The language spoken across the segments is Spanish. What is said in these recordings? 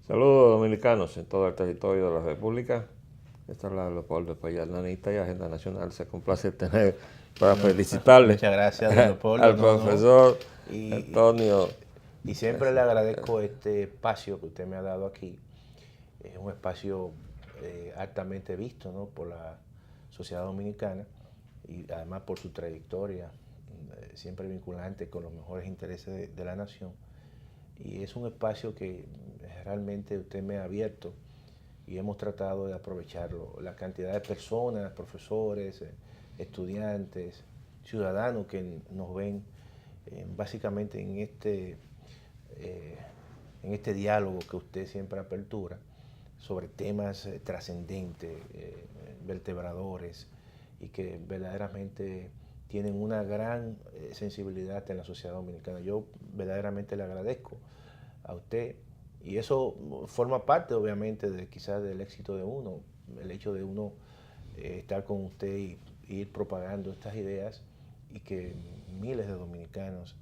Saludos dominicanos en todo el territorio de la República. Esta es la Leopoldo Payarnanita y Agenda Nacional. Se complace tener para No, felicitarle muchas gracias, don Leopoldo. al profesor Y, Antonio. y siempre le agradezco este espacio que usted me ha dado aquí. Es un espacio altamente visto, ¿no?, por la sociedad dominicana y además por su trayectoria siempre vinculante con los mejores intereses de la nación. Y es un espacio que realmente usted me ha abierto y hemos tratado de aprovecharlo. La cantidad de personas, profesores, estudiantes, ciudadanos que nos ven básicamente en este diálogo que usted siempre apertura sobre temas trascendentes, vertebradores, y que verdaderamente tienen una gran sensibilidad en la sociedad dominicana. Yo verdaderamente le agradezco a usted, y eso forma parte obviamente de quizás del éxito de uno, el hecho de uno estar con usted y ir propagando estas ideas y que miles de dominicanos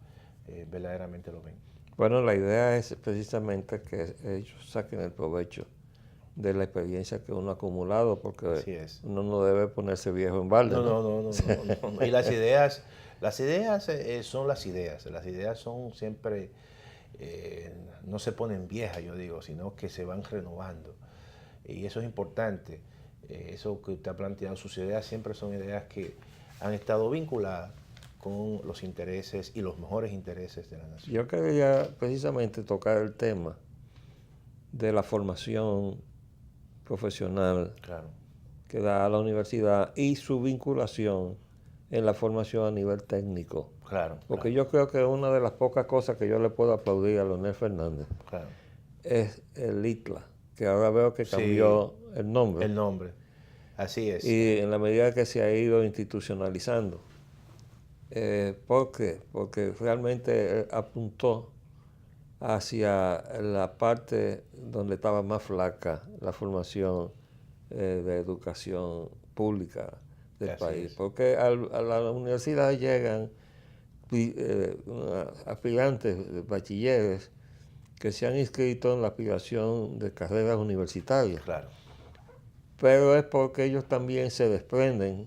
verdaderamente lo ven. Bueno, la idea es precisamente que ellos saquen el provecho de la experiencia que uno ha acumulado, porque Así es. uno no debe ponerse viejo en balde, No, ¿no? no, no, no, no, no. Y las ideas son las ideas. Las ideas son siempre, no se ponen viejas, yo digo, sino que se van renovando. Y eso es importante. Eso que usted ha planteado, sus ideas siempre son ideas que han estado vinculadas con los intereses y los mejores intereses de la nación. Yo quería precisamente tocar el tema de la formación profesional Claro. que da la universidad y su vinculación en la formación a nivel técnico. Claro, Porque claro, yo creo que una de las pocas cosas que yo le puedo aplaudir a Leonel Fernández claro. es el ITLA, que ahora veo que Sí, cambió el nombre, el nombre. Así es. y en la medida que se ha ido institucionalizando. ¿Por qué? Porque realmente apuntó hacia la parte donde estaba más flaca la formación de educación pública del Así país. es. Porque a la universidad llegan aspirantes, bachilleres, que se han inscrito en la aspiración de carreras universitarias. Claro. Pero es porque ellos también se desprenden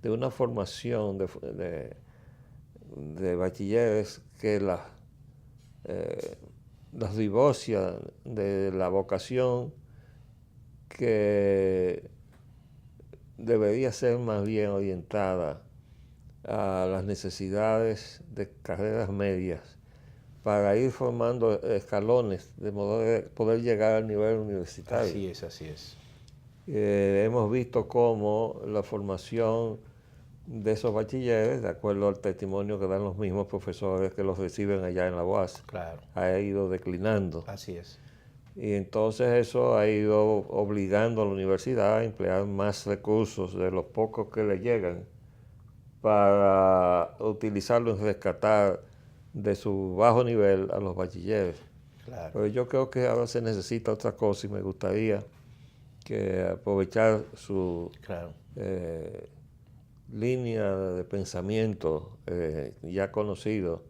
de una formación de bachilleres que las divorcia de la vocación que debería ser más bien orientada a las necesidades de carreras medias para ir formando escalones de modo de poder llegar al nivel universitario. Así es, así es. Hemos visto cómo la formación de esos bachilleres, de acuerdo al testimonio que dan los mismos profesores que los reciben allá en la UAS, Claro. ha ido declinando. Así es. Y entonces eso ha ido obligando a la universidad a emplear más recursos de los pocos que le llegan para utilizarlo en rescatar de su bajo nivel a los bachilleres. Claro. Pero yo creo que ahora se necesita otra cosa y me gustaría que aprovechar su Claro. línea de pensamiento ya conocido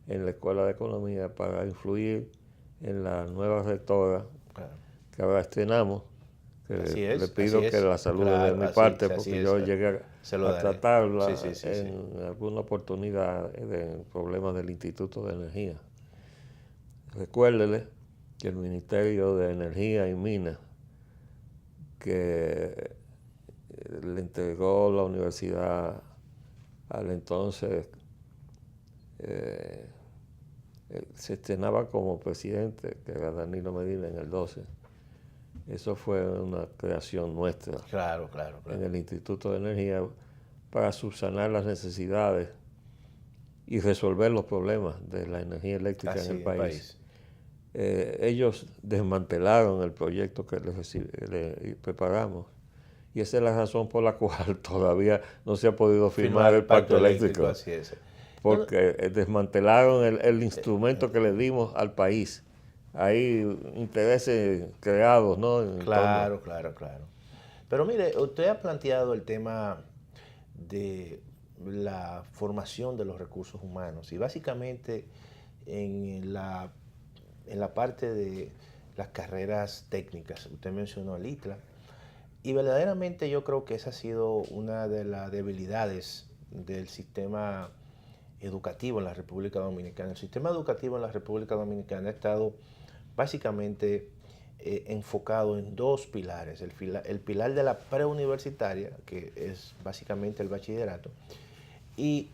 en la Escuela de Economía para influir en la nueva rectora Claro. que ahora estrenamos, que Así es, le pido así que es. la salude Claro, de mi así, parte, así porque es. yo llegué Se lo a daré. tratarla Sí, sí, sí, sí. en alguna oportunidad de problemas del Instituto de Energía. Recuérdele que el Ministerio de Energía y Minas, que le entregó la universidad al entonces se estrenaba como presidente, que era Danilo Medina en el 12. Eso fue una creación nuestra Claro, claro, en claro. el Instituto de Energía para subsanar las necesidades y resolver los problemas de la energía eléctrica Así en el es, país. Ellos desmantelaron el proyecto que le preparamos, y esa es la razón por la cual todavía no se ha podido firmar el pacto eléctrico, así es. No, no, porque desmantelaron el instrumento que le dimos al país. Hay intereses creados, ¿no?, en torno. claro, claro, claro. Pero mire, usted ha planteado el tema de la formación de los recursos humanos y básicamente en la parte de las carreras técnicas. Usted mencionó el ITLA. Y verdaderamente yo creo que esa ha sido una de las debilidades del sistema educativo en la República Dominicana. El sistema educativo en la República Dominicana ha estado básicamente enfocado en dos pilares. El pilar de la preuniversitaria, que es básicamente el bachillerato, y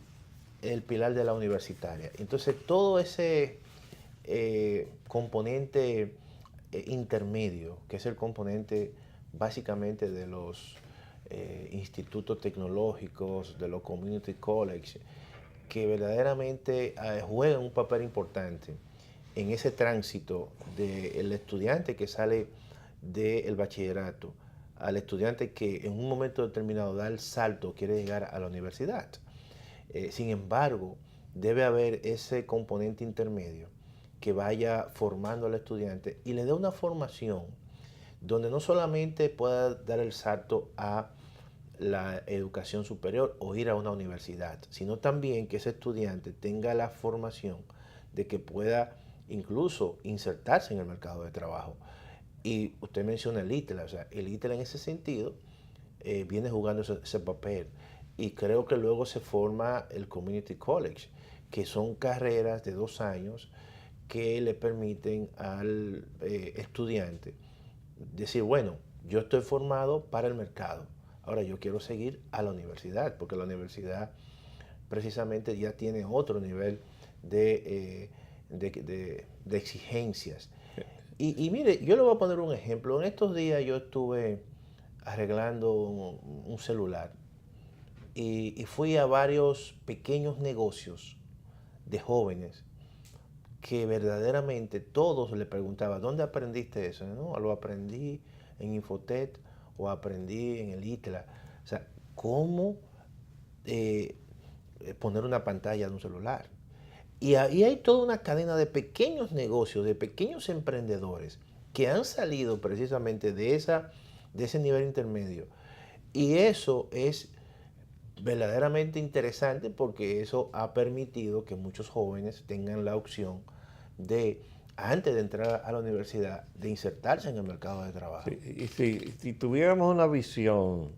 el pilar de la universitaria. Entonces todo ese componente intermedio, que es el componente básicamente de los institutos tecnológicos, de los community college, que verdaderamente juegan un papel importante en ese tránsito del estudiante que sale del bachillerato al estudiante que en un momento determinado da el salto, quiere llegar a la universidad. Sin embargo, debe haber ese componente intermedio que vaya formando al estudiante y le dé una formación donde no solamente pueda dar el salto a la educación superior o ir a una universidad, sino también que ese estudiante tenga la formación de que pueda incluso insertarse en el mercado de trabajo. Y usted menciona el ITLA, o sea, el ITLA en ese sentido viene jugando ese papel. Y creo que luego se forma el Community College, que son carreras de 2 años que le permiten al estudiante decir, bueno, yo estoy formado para el mercado, ahora yo quiero seguir a la universidad, porque la universidad precisamente ya tiene otro nivel de exigencias. Y mire, yo le voy a poner un ejemplo. En estos días yo estuve arreglando un celular y fui a varios pequeños negocios de jóvenes que verdaderamente todos le preguntaban, ¿dónde aprendiste eso? No, lo aprendí en Infotet o aprendí en el ITLA. O sea, ¿cómo poner una pantalla de un celular? Y ahí hay toda una cadena de pequeños negocios, de pequeños emprendedores que han salido precisamente de ese nivel intermedio. Y eso es verdaderamente interesante porque eso ha permitido que muchos jóvenes tengan la opción de, antes de entrar a la universidad, de insertarse en el mercado de trabajo. Sí, y si tuviéramos una visión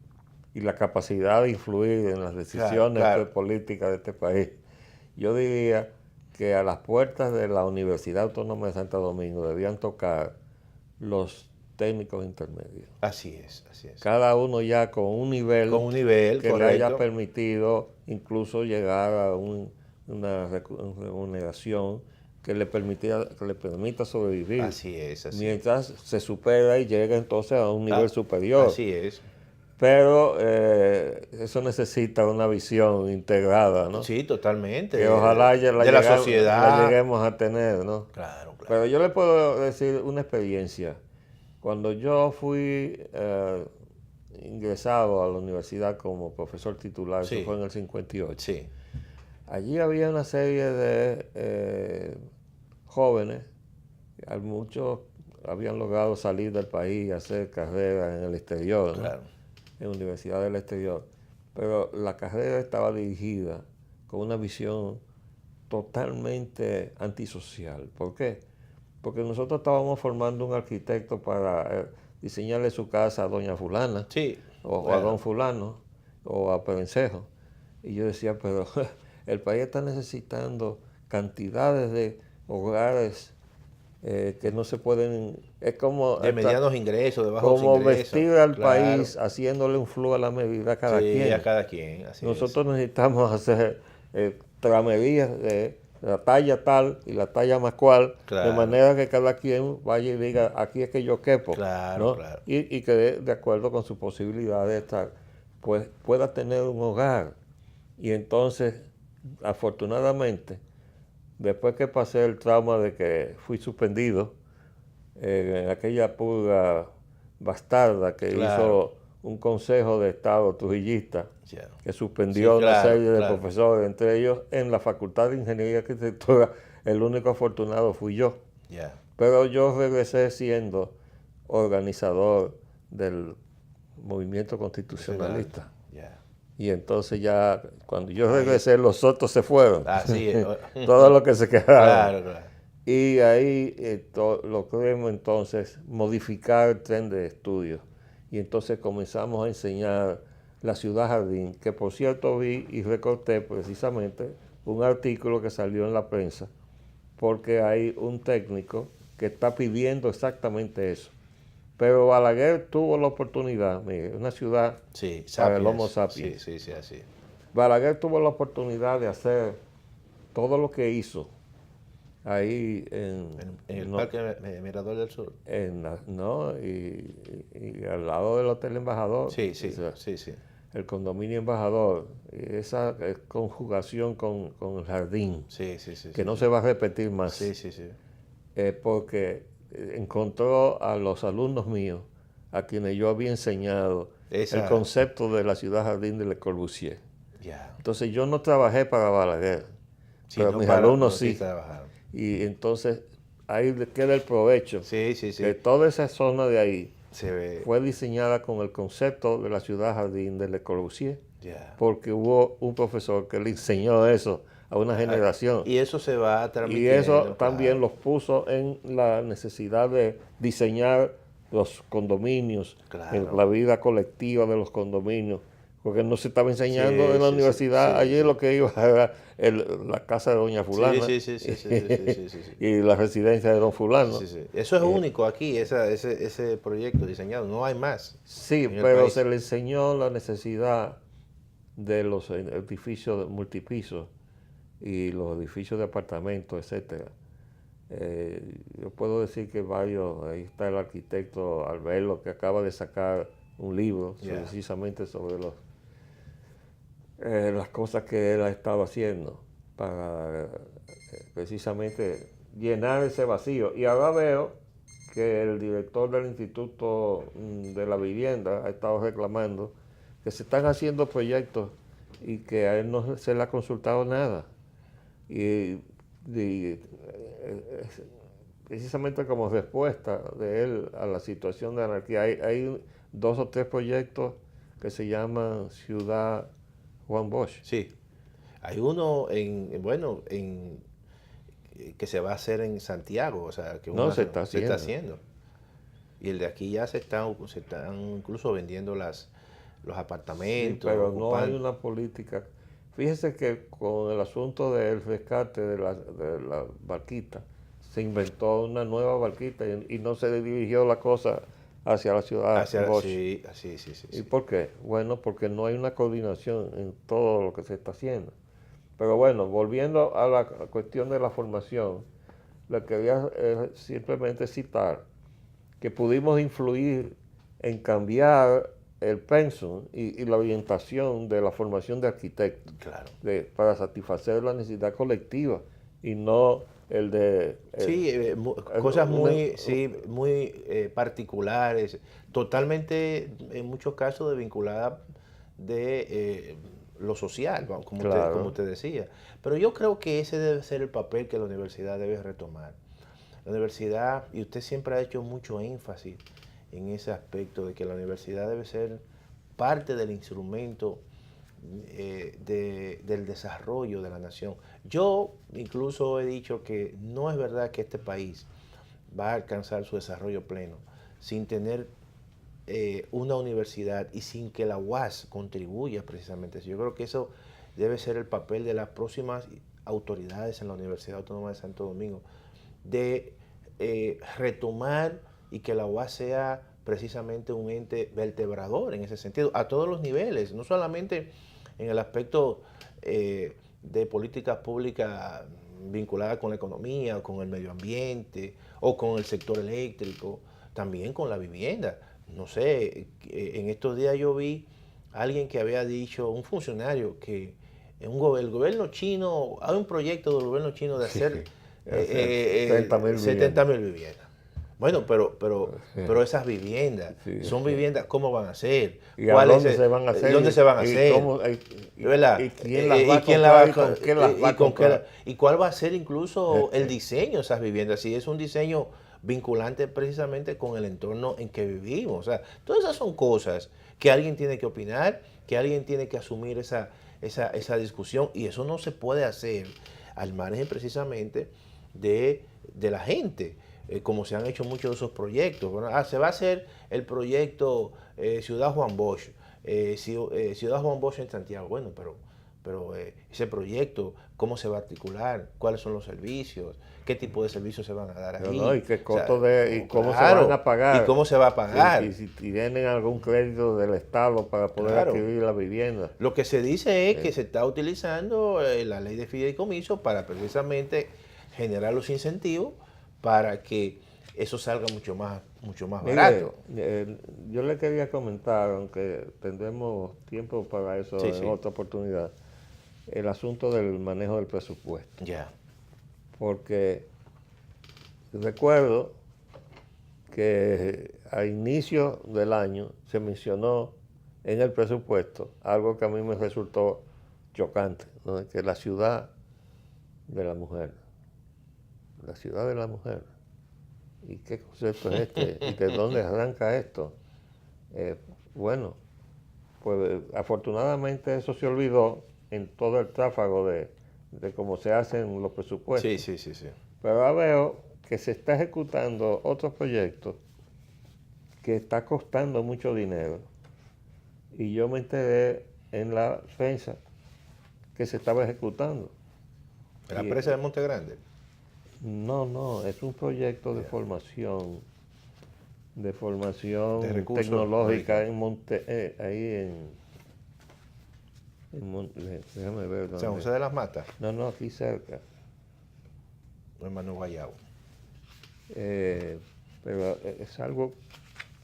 y la capacidad de influir en las decisiones políticas de este país, yo diría que a las puertas de la Universidad Autónoma de Santo Domingo debían tocar los técnicos intermedios. Así es, así es. Cada uno ya con un nivel que correcto, le haya permitido incluso llegar a una remuneración que le permita sobrevivir. Así es, mientras se supera y llega entonces a un nivel superior. Así es. Pero eso necesita una visión integrada, ¿no? Sí, totalmente. Que ojalá la sociedad la lleguemos a tener, ¿no? Claro, claro. Pero yo le puedo decir una experiencia. Cuando yo fui ingresado a la universidad como profesor titular, Sí. eso fue en el 58. Sí. Allí había una serie de jóvenes, muchos habían logrado salir del país y hacer carreras en el exterior, ¿no? Claro. En universidades del exterior. Pero la carrera estaba dirigida con una visión totalmente antisocial. ¿Por qué? Porque nosotros estábamos formando un arquitecto para diseñarle su casa a doña fulana, Sí, o claro, a don fulano, o a Perencejo. Y yo decía, pero el país está necesitando cantidades de hogares que no se pueden... Es como... de medianos ingresos, de bajos como ingresos. vestir al Claro. país haciéndole un flujo a la medida a cada Sí, quien. a cada quien, así Nosotros necesitamos hacer tramerías de la talla tal y la talla más cual, Claro. de manera que cada quien vaya y diga, aquí es que yo quepo. Claro, ¿no? claro. Y que de acuerdo con su posibilidad de estar, pues pueda tener un hogar. Y entonces, afortunadamente, después que pasé el trauma de que fui suspendido en aquella purga bastarda que Claro. hizo un consejo de Estado trujillista, Ya. que suspendió Sí, una claro, serie de claro. profesores, entre ellos en la Facultad de Ingeniería y Arquitectura, el único afortunado fui yo. Ya. Pero yo regresé siendo organizador del movimiento constitucionalista. Ya. Y entonces ya, cuando yo regresé, los otros se fueron. Así es. Todos los que se quedaron. Claro, claro. Y ahí lo que vemos entonces, modificar el tren de estudios. Y entonces comenzamos a enseñar la ciudad jardín, que por cierto vi y recorté precisamente un artículo que salió en la prensa, porque hay un técnico que está pidiendo exactamente eso. Pero Balaguer tuvo la oportunidad, mire, una ciudad Sí, para el sapiens. Homo sapiens. Sí, sí, sí, así. Balaguer tuvo la oportunidad de hacer todo lo que hizo ahí En el no, Parque Mirador del Sur. ¿no? Y al lado del Hotel Embajador, Sí, sí, o sea, sí, sí. el condominio Embajador, y esa conjugación con el jardín, Sí, sí, sí, que sí, no sí. se va a repetir más, Sí, sí, sí. porque encontró a los alumnos míos, a quienes yo había enseñado el Esa, concepto de la ciudad jardín de Le Corbusier. ya. Entonces yo no trabajé para Balaguer, Sí, pero no mis para, alumnos no sí sí. trabajaron. Y entonces ahí le queda el provecho, Sí, sí, que sí. toda esa zona de ahí Se ve, fue diseñada con el concepto de la ciudad jardín de Le Corbusier, ya. porque hubo un profesor que le enseñó eso a una generación. Y eso se va Y eso transmitiendo, también claro. los puso en la necesidad de diseñar los condominios, en Claro. la vida colectiva de los condominios, porque no se estaba enseñando Sí, en la sí, sí, universidad, sí, allí sí. lo que iba era la casa de doña Sí, fulana sí, sí, sí, sí, sí, sí, sí, sí, sí. y la residencia de don Sí, fulano. sí, sí. Eso es único aquí, ese proyecto diseñado. No hay más Sí, en el pero se país. le enseñó la necesidad de los edificios multipisos y los edificios de apartamentos, etcétera. Yo puedo decir que varios, ahí está el arquitecto Albelo, que acaba de sacar un libro Ya. precisamente sobre las cosas que él ha estado haciendo para precisamente llenar ese vacío. Y ahora veo que el director del Instituto de la Vivienda ha estado reclamando que se están haciendo proyectos y que a él no se le ha consultado nada. Y precisamente como respuesta de él a la situación de anarquía, hay 2 o 3 proyectos que se llaman Ciudad Juan Bosch. Sí. Hay uno bueno, que se va a hacer en Santiago, o sea, que No se está se está haciendo. haciendo. Y el de aquí ya se están incluso vendiendo los Sí, apartamentos, pero no hay ocupando. una política. Fíjese que con el asunto del rescate de la barquita, se inventó una nueva barquita y no se dirigió la cosa hacia la ciudad Bosch. Sí, así, sí, sí, ¿Y sí. por qué? Bueno, porque no hay una coordinación en todo lo que se está haciendo. Pero bueno, volviendo a la cuestión de la formación, le quería simplemente citar que pudimos influir en cambiar el pensum y la orientación de la formación de arquitectos Claro. para satisfacer la necesidad colectiva y no el de... Sí, cosas muy, sí, muy particulares, totalmente, en muchos casos, desvinculadas de lo social, como claro, usted decía. Pero yo creo que ese debe ser el papel que la universidad debe retomar. La universidad, y usted siempre ha hecho mucho énfasis en ese aspecto de que la universidad debe ser parte del instrumento del desarrollo de la nación. Yo incluso he dicho que no es verdad que este país va a alcanzar su desarrollo pleno sin tener una universidad y sin que la UAS contribuya precisamente. Yo creo que eso debe ser el papel de las próximas autoridades en la Universidad Autónoma de Santo Domingo, de retomar y que la UAS sea precisamente un ente vertebrador en ese sentido, a todos los niveles, no solamente en el aspecto de políticas públicas vinculadas con la economía, o con el medio ambiente, o con el sector eléctrico, también con la vivienda. No sé, en estos días yo vi a alguien que había dicho, un funcionario, que el gobierno chino, hay un proyecto del gobierno chino de hacer 70.000 70.000 viviendas. Bueno, pero esas viviendas, sí, son viviendas, ¿cómo van a ser? ¿Y a dónde se van a hacer? ¿Dónde se van a ¿Y hacer? cómo, ¿Verdad? y quién las va a comprar y con qué las va a comprar? ¿Y cuál va a ser incluso el diseño de esas viviendas? Si es un diseño vinculante precisamente con el entorno en que vivimos. O sea, todas esas son cosas que alguien tiene que opinar, que alguien tiene que asumir esa discusión, y eso no se puede hacer al margen precisamente de de la gente, como se han hecho muchos de esos proyectos. Bueno, se va a hacer el proyecto Ciudad Juan Bosch, Ciudad Juan Bosch en Santiago. Bueno, pero ese proyecto, ¿cómo se va a articular? ¿Cuáles son los servicios? ¿Qué tipo de servicios se van a dar ahí? No, y qué costo y cómo claro, se van a pagar. ¿Y cómo se va a pagar? Y si tienen algún crédito del Estado para poder adquirir la vivienda. Lo que se dice es que se está utilizando la ley de fideicomiso para precisamente generar los incentivos para que eso salga mucho más barato. Yo le quería comentar, aunque tendremos tiempo para eso en otra oportunidad, el asunto del manejo del presupuesto. Ya. Porque recuerdo que a inicio del año se mencionó en el presupuesto algo que a mí me resultó chocante, ¿no? Que la ciudad de la mujer. La ciudad de la mujer. ¿Y qué concepto es este? ¿Y de dónde arranca esto? Bueno, pues afortunadamente eso se olvidó en todo el tráfago de cómo se hacen los presupuestos. Sí. Pero ahora veo que se está ejecutando otros proyectos que está costando mucho dinero. Y yo me enteré en la prensa que se estaba ejecutando. ¿En la presa de Monte Grande? No, es un proyecto de formación de tecnológica déjame ver. ¿San José de las Matas? No, aquí cerca. Hermano Guayabo. Pero es algo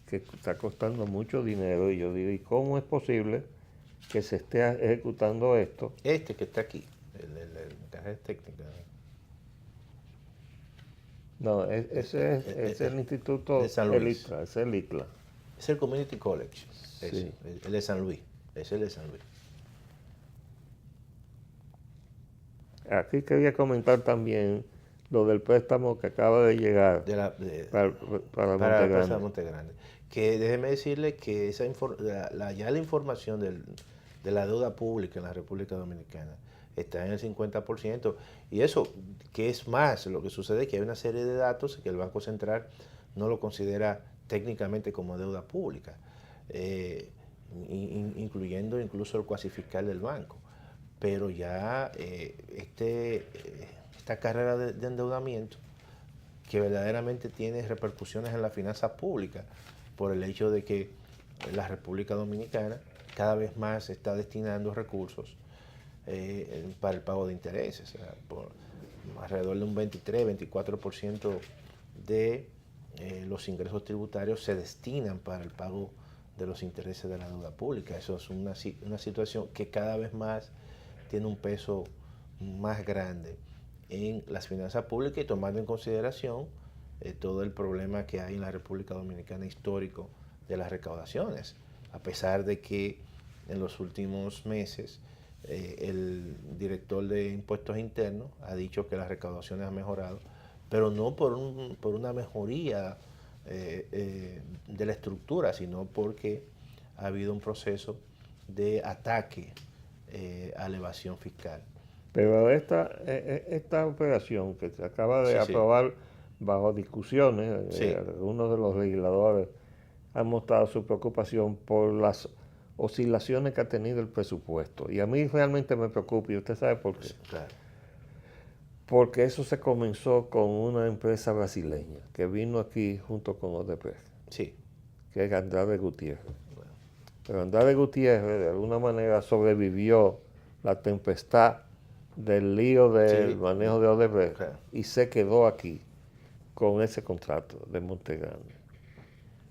que está costando mucho dinero y yo digo, ¿y cómo es posible que se esté ejecutando esto? Este que está aquí, el carrera técnica. No, ese es el Instituto de San Luis. ELICLA, es el ICLA. Es el Community College, Sí. el de San Luis, es el de San Luis. Aquí quería comentar también lo del préstamo que acaba de llegar para la presa de Monte Grande. Que déjeme decirle que ya la información de la deuda pública en la República Dominicana está en el 50%. Y eso, que es más, lo que sucede es que hay una serie de datos que el Banco Central no lo considera técnicamente como deuda pública, incluyendo incluso el cuasi fiscal del banco. Pero ya esta carrera de endeudamiento, que verdaderamente tiene repercusiones en las finanzas públicas, por el hecho de que la República Dominicana cada vez más está destinando recursos para el pago de intereses. O sea, por alrededor de un 23-24% de los ingresos tributarios se destinan para el pago de los intereses de la deuda pública. Eso es una situación que cada vez más tiene un peso más grande en las finanzas públicas y tomando en consideración todo el problema que hay en la República Dominicana histórico de las recaudaciones, a pesar de que en los últimos meses el director de impuestos internos ha dicho que las recaudaciones han mejorado, pero no por una mejoría de la estructura, sino porque ha habido un proceso de ataque a la evasión fiscal. Pero esta operación que se acaba de aprobar bajo discusiones, algunos de los legisladores han mostrado su preocupación por las oscilaciones que ha tenido el presupuesto. Y a mí realmente me preocupa, y usted sabe por qué. Claro. Porque eso se comenzó con una empresa brasileña que vino aquí junto con Odebrecht, que es Andrade Gutiérrez. Bueno. Pero Andrade Gutiérrez de alguna manera sobrevivió la tempestad del lío del manejo de Odebrecht y se quedó aquí con ese contrato de Monte Grande.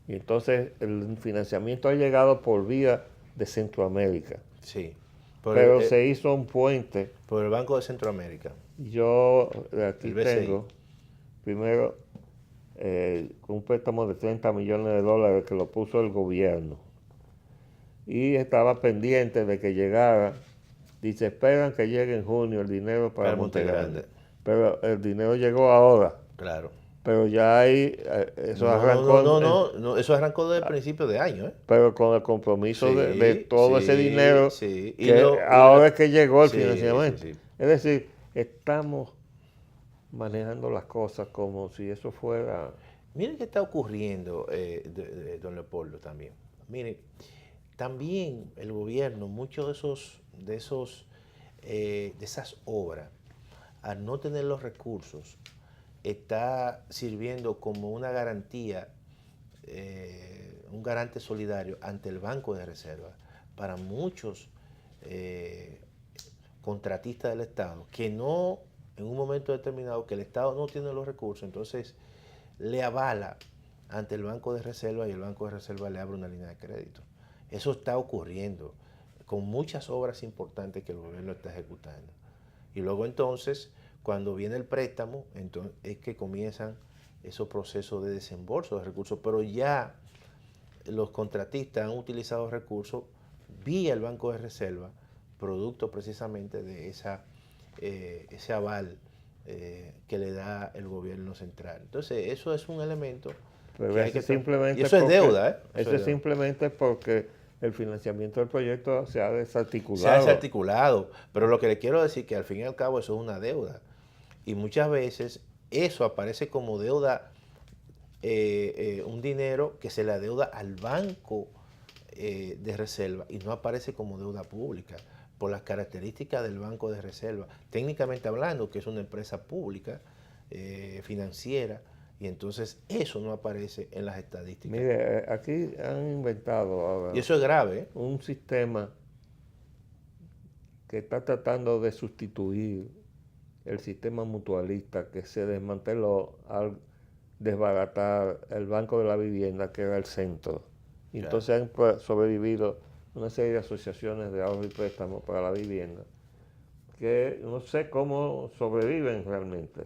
Y entonces el financiamiento ha llegado por vía de Centroamérica. Sí. Pero se hizo un puente. Por el Banco de Centroamérica. Yo aquí tengo, primero, un préstamo de $30 millones que lo puso el gobierno. Y estaba pendiente de que llegara. Dice, esperan que llegue en junio el dinero para Monte Grande. Pero el dinero llegó ahora. Claro. Pero ya hay, eso arrancó. No, eso arrancó desde el principio de año. Pero con el compromiso de todo ese dinero, ahora es que llegó el financiamiento. Es decir, estamos manejando las cosas como si eso fuera... Miren qué está ocurriendo, don Leopoldo, también. Miren, también el gobierno, muchos de esas obras, al no tener los recursos, está sirviendo como una garantía, un garante solidario ante el Banco de Reserva para muchos contratistas del Estado que no, en un momento determinado, que el Estado no tiene los recursos, entonces le avala ante el Banco de Reserva y el Banco de Reserva le abre una línea de crédito. Eso está ocurriendo con muchas obras importantes que el gobierno está ejecutando. Y luego entonces, cuando viene el préstamo, entonces es que comienzan esos procesos de desembolso de recursos, pero ya los contratistas han utilizado recursos vía el Banco de Reserva, producto precisamente de ese aval que le da el gobierno central. Entonces, eso es un elemento Pero que hay que simplemente y eso es deuda, ¿eh? Eso es simplemente porque el financiamiento del proyecto se ha desarticulado. Se ha desarticulado, pero lo que le quiero decir es que al fin y al cabo eso es una deuda. Y muchas veces eso aparece como deuda, un dinero que se le adeuda al banco de reserva y no aparece como deuda pública por las características del Banco de Reserva. Técnicamente hablando, que es una empresa pública, financiera, y entonces eso no aparece en las estadísticas. Mire, aquí han inventado ahora Y eso es grave, ¿eh? Un sistema que está tratando de sustituir el sistema mutualista que se desmanteló al desbaratar el Banco de la Vivienda, que era el centro. Y entonces han sobrevivido una serie de asociaciones de ahorro y préstamo para la vivienda, que no sé cómo sobreviven realmente.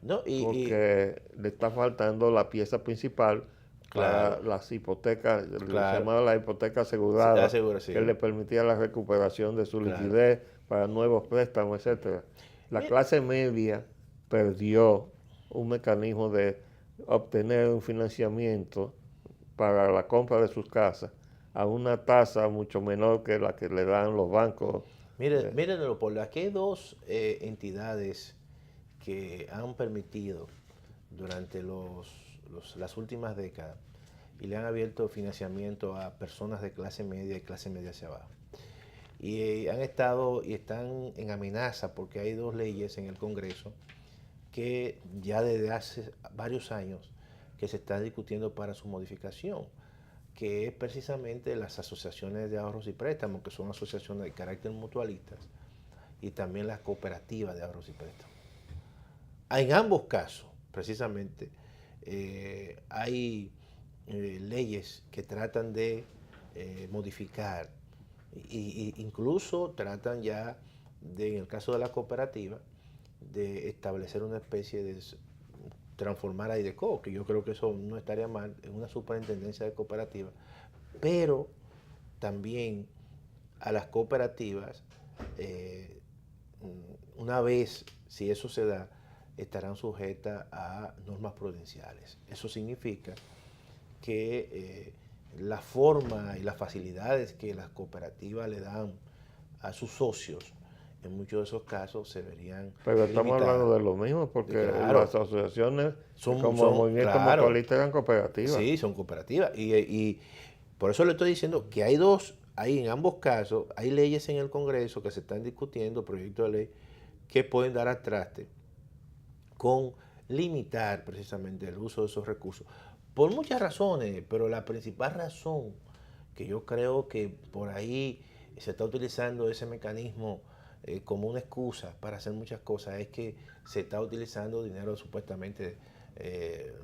No, porque le está faltando la pieza principal para las hipotecas, se llamaba la hipoteca asegurada, que le permitía la recuperación de su liquidez para nuevos préstamos, etcétera. La clase media perdió un mecanismo de obtener un financiamiento para la compra de sus casas a una tasa mucho menor que la que le dan los bancos. Miren, Leopoldo, aquí hay dos entidades que han permitido durante las últimas décadas y le han abierto financiamiento a personas de clase media y clase media hacia abajo. Y han estado y están en amenaza porque hay dos leyes en el Congreso que ya desde hace varios años que se están discutiendo para su modificación, que es precisamente las asociaciones de ahorros y préstamos, que son asociaciones de carácter mutualistas, y también las cooperativas de ahorros y préstamos. En ambos casos, precisamente, hay leyes que tratan de modificar e incluso tratan ya de, en el caso de la cooperativa, de establecer una especie de transformar a IDECO, que yo creo que eso no estaría mal, en una superintendencia de cooperativas, pero también a las cooperativas, una vez, si eso se da, estarán sujetas a normas prudenciales. Eso significa que la forma y las facilidades que las cooperativas le dan a sus socios, en muchos de esos casos se verían Pero estamos limitadas. hablando de lo mismo, porque las asociaciones como movimiento mutualista eran cooperativas. Sí, son cooperativas. Y por eso le estoy diciendo que hay en ambos casos, hay leyes en el Congreso que se están discutiendo, proyectos de ley, que pueden dar al traste con limitar precisamente el uso de esos recursos. Por muchas razones, pero la principal razón que yo creo que por ahí se está utilizando ese mecanismo como una excusa para hacer muchas cosas es que se está utilizando dinero supuestamente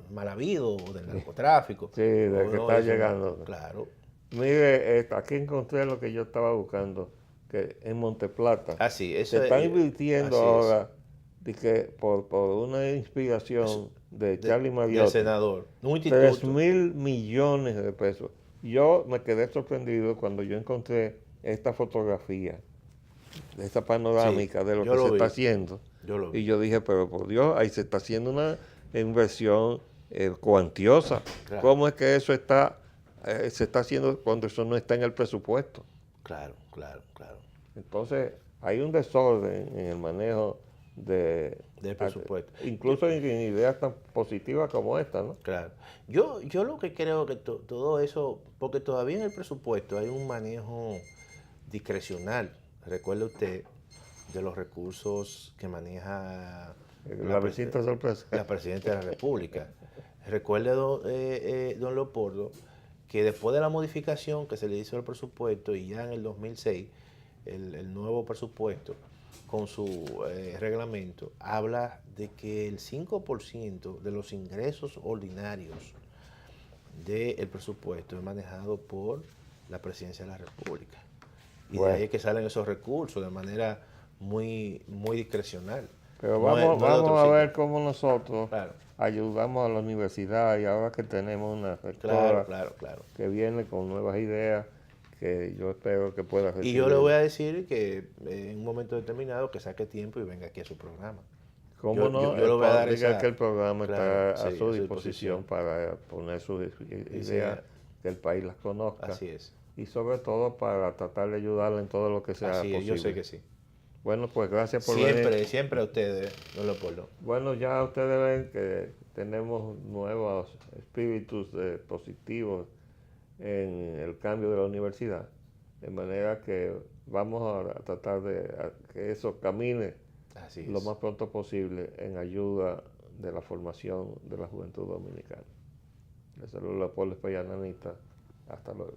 mal habido o del narcotráfico. Sí, de que está llegando. Claro. Mire, aquí encontré lo que yo estaba buscando, que en Monteplata sí, se están invirtiendo ahora de que por una inspiración de Charlie Mariotti, del senador, un instituto, 3.000 millones de pesos. Yo me quedé sorprendido cuando yo encontré esta fotografía, esta panorámica de lo que se está haciendo. Y yo dije, pero por Dios, ahí se está haciendo una inversión cuantiosa. Claro. ¿Cómo es que eso se está haciendo cuando eso no está en el presupuesto? Claro. Entonces, hay un desorden en el manejo del presupuesto. Incluso en ideas tan positivas como esta, ¿no? Claro. Yo lo que creo que todo eso, porque todavía en el presupuesto hay un manejo discrecional. Recuerde usted de los recursos que maneja La visita sorpresa. la Presidenta de la República. Recuerde, don Leopoldo, que después de la modificación que se le hizo al presupuesto y ya en el 2006, el nuevo presupuesto con su reglamento habla de que el 5% de los ingresos ordinarios del presupuesto es manejado por la Presidencia de la República. Y Bueno, de ahí es que salen esos recursos de manera muy discrecional. pero No es- vamos, no es de otro vamos a sitio. ver cómo nosotros Claro, ayudamos a la universidad y ahora que tenemos una claro, rectora claro. que viene con nuevas ideas que yo espero que pueda Y recibir. yo le voy a decir que en un momento determinado que saque tiempo y venga aquí a su programa. ¿Cómo no? Yo le voy a dar Diga esa... que el programa Claro, está a sí, su disposición para poner sus ideas, que el país las conozca. Así es. Y sobre todo para tratar de ayudarle en todo lo que sea Así es, posible. yo sé que sí. Bueno, pues gracias por venir. Siempre a ustedes, don Leopoldo. Bueno, ya ustedes ven que tenemos nuevos espíritus positivos en el cambio de la universidad, de manera que vamos a tratar de que eso camine Así lo es. más pronto posible en ayuda de la formación de la juventud dominicana. Les saludo Leopoldo Espaillat Anita. Hasta luego.